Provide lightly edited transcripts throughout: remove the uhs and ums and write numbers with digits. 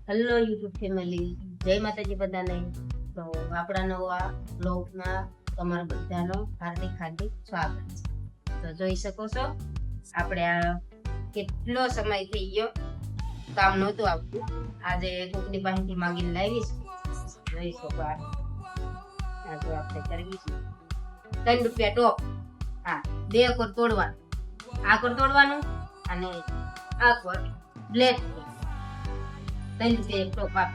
Hello YouTube family, જય માતાજી બધાને. તો આપણા નવા બ્લોગમાં તમારા બધાનો હાર્દિક હાર્દિક સ્વાગત છે. તો જોઈ શકો છો આપણે આ કેટલો સમય થઈ ગયો કામ નહોતું આવતું, આજે કોકની પાસેથી માંગીને લાવીશ. જોઈ શકો આ જો આપણે કરવી છે 3 રૂપિયા ટોપ. હા, 2 કોર તોડવાનું, આ કોર તોડવાનું અને આ કોર બ્લેક 3 રૂપિયા એક ટોપ આપ.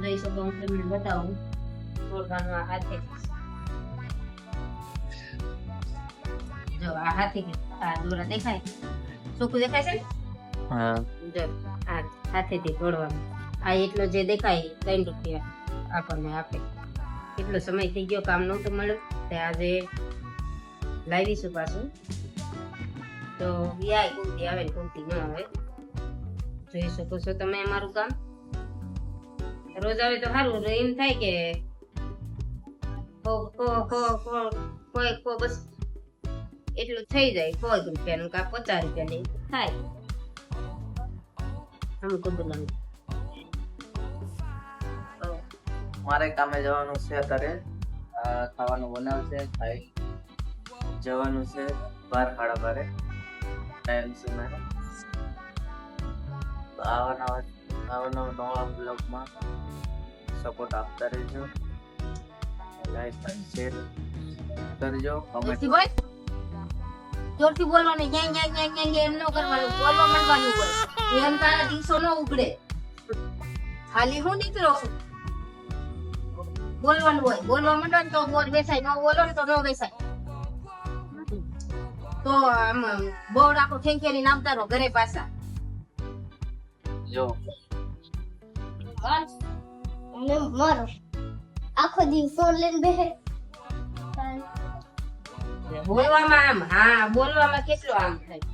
જોઈ શકો, હું તમને બતાવું તોડવાનું. આ હાથે જો આ હાથે આ દોરા દેખાય, ચોખ્ખું દેખાય છે ને? હા, જો આ હાથેથી તોડવાનું. આ એટલો જે દેખાય 3 રૂપિયા આપણને આપે. કેટલો સમય થઈ ગયો કામ નહોતું મળ્યું, તે આજે લાવીશું પાછું. તો વ્યાય કુર્તી આવે ને કુર્તી ન આવે. જોઈ શકો છો તમે અમારું કામ. રોજ આવે તો સારું, એમ થાય કે બસ એટલું થઈ જાય. 100 રૂપિયાનું કા 50 રૂપિયાનું થાય. આમ કબૂલાનું મારે કામે જવાનું છે અત્યારે. ખાવાનું બનાવશે, ખાઈ જવાનું છે 12:30 ટાઈમ છે મારે. આવા નવા બ્લોગમાં સપોર્ટ આપતા રહેજો, લાઈક શેર કરજો, કમેન્ટ. જોરથી બોલવાનું, એમ ન કરવાનું, બોલવા માંડવાનું હોય. એમ તારા દિવસો ન ઉગડે. ખાલી હું નીકળો બોલવાનું હોય. બોલવા માંડો ને તો બોલ બેસાય, ન બોલો ને તો ન બેસાય. તો આમ બોર્ડ આખો ખેંચીને નામતા રહો ઘરે પાછા. જો અને મારો આખો દિવસ ફોન લઈને બેહે. બોલવામાં આમ, હા બોલવામાં કેટલો આમ થાય.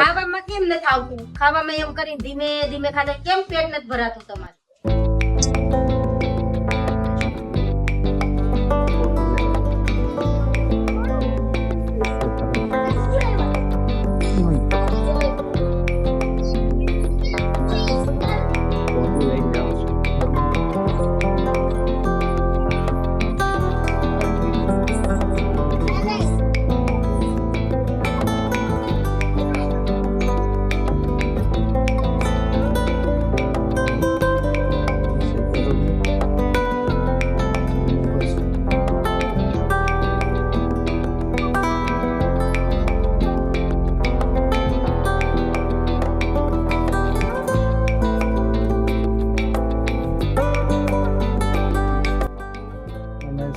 ખાવામાં કેમ નથી આવતું? ખાવામાં એમ કરીને ધીમે ધીમે ખાને કેમ પેટ નથી ભરાતું તમારું?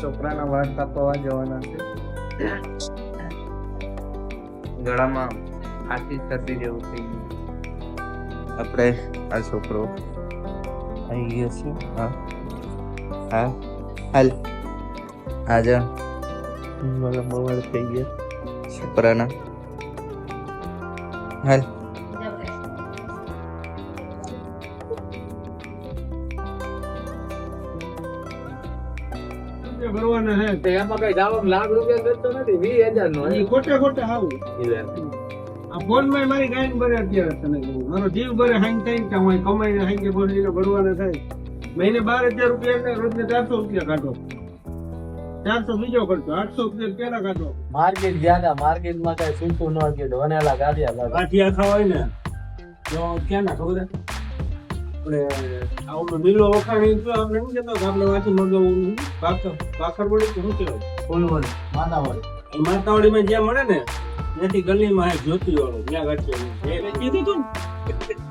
છોકરાના વાળ કાપવા જવાના છે. ગળામાં ખાંસી શરદી જેવું થઈ ગયું. આપણે આ છોકરો આવી ગયો છે. હા હા, હાલ આજા. મારા મોબાઈલ થઈ ગયા છોકરાના. હાલ ભરવાના હે તો એમાં કઈ દાવા લાખ રૂપિયા ખર્ચો નથી, 20,000 નો એ ખોટે આવું. આ ફોન માં મારી ગાયન ભરે અત્યારે તને કહું. મારો જીવ ભરે હાઈન થાય કે હું કમાઈને હાઈન કે બોલીને ભરવાના થાય. મહિને 12,000 રૂપિયા એટલે રોજને 400 રૂપિયા કાઢો. 400 બીજો ખર્ચો, 800 રૂપિયા પેલા કાઢો. માર્કેટ ગયા, માર્કેટ માં કઈ સૂતું ન ગયું, વનેલા ગાડિયા ગાંઠિયા ખાવા હોય ને તો ક્યાં ના ખબર આપણે આવડો લીલો વખાણી તો આપણે શું કહેતો કે આપણે વાંચી મગાવવું ભાખર વળી કે શું કહેવાય ફૂલવડી માતાવાડી. એ માતાવાડીમાં જ્યાં મળે ને ત્યાંથી ગલીમાં એક જ્યોતિ વાળું ત્યાં ગાંઠિયા મેં કીધું હતું ને.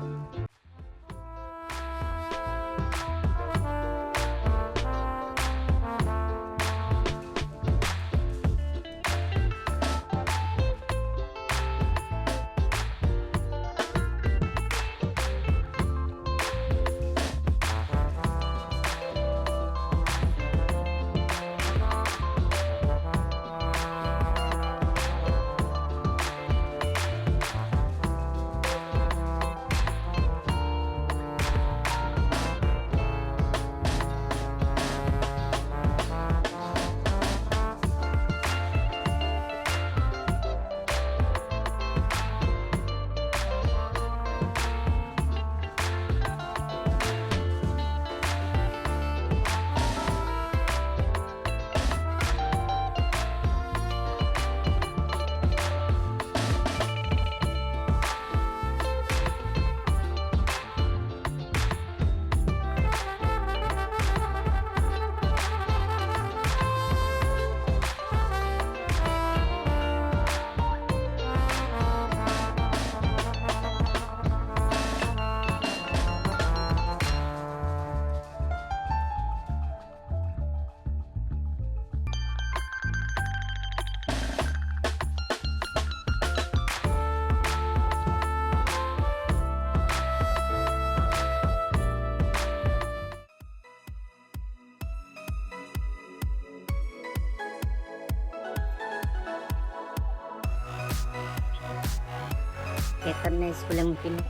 ખેતરને સ્કૂલે મૂકીને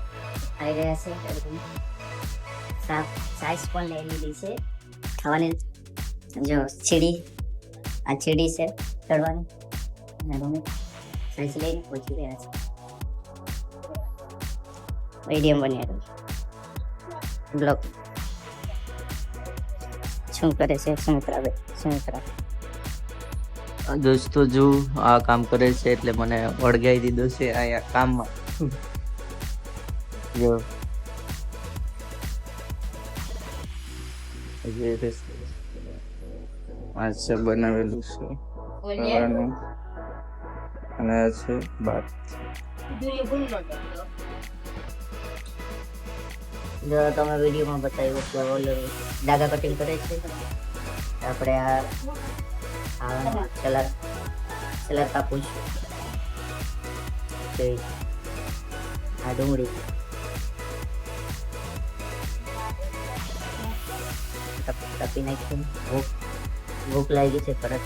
આવી રહ્યા છે અર્જુન. સાઈઝ પણ લઈ લીધી છે ખાવાની. જો સીડી, આ સીડી છે ચડવાની, અને રૂમે સાઈઝ લઈને પહોંચી રહ્યા છે. મીડિયમ બન્યા બ્લોક. શું કરે છે સુમિત્રા? દોસ્તો જો આ કામ કરે છે એટલે મને વળગાઈ દીધો છે અહીંયા કામમાં. જો આ છે બનાવેલું છે ખાવાનું. અને આ છે ભાત. જો તમે વિડીયોમાં બતાવ્યું કે ઓલું ડાઘા કટિંગ કરે છે. આપણે આ સલાડ કાપું છું. આ ડુંગળી કાપી નાખી. ભૂખ લાગી છે પરત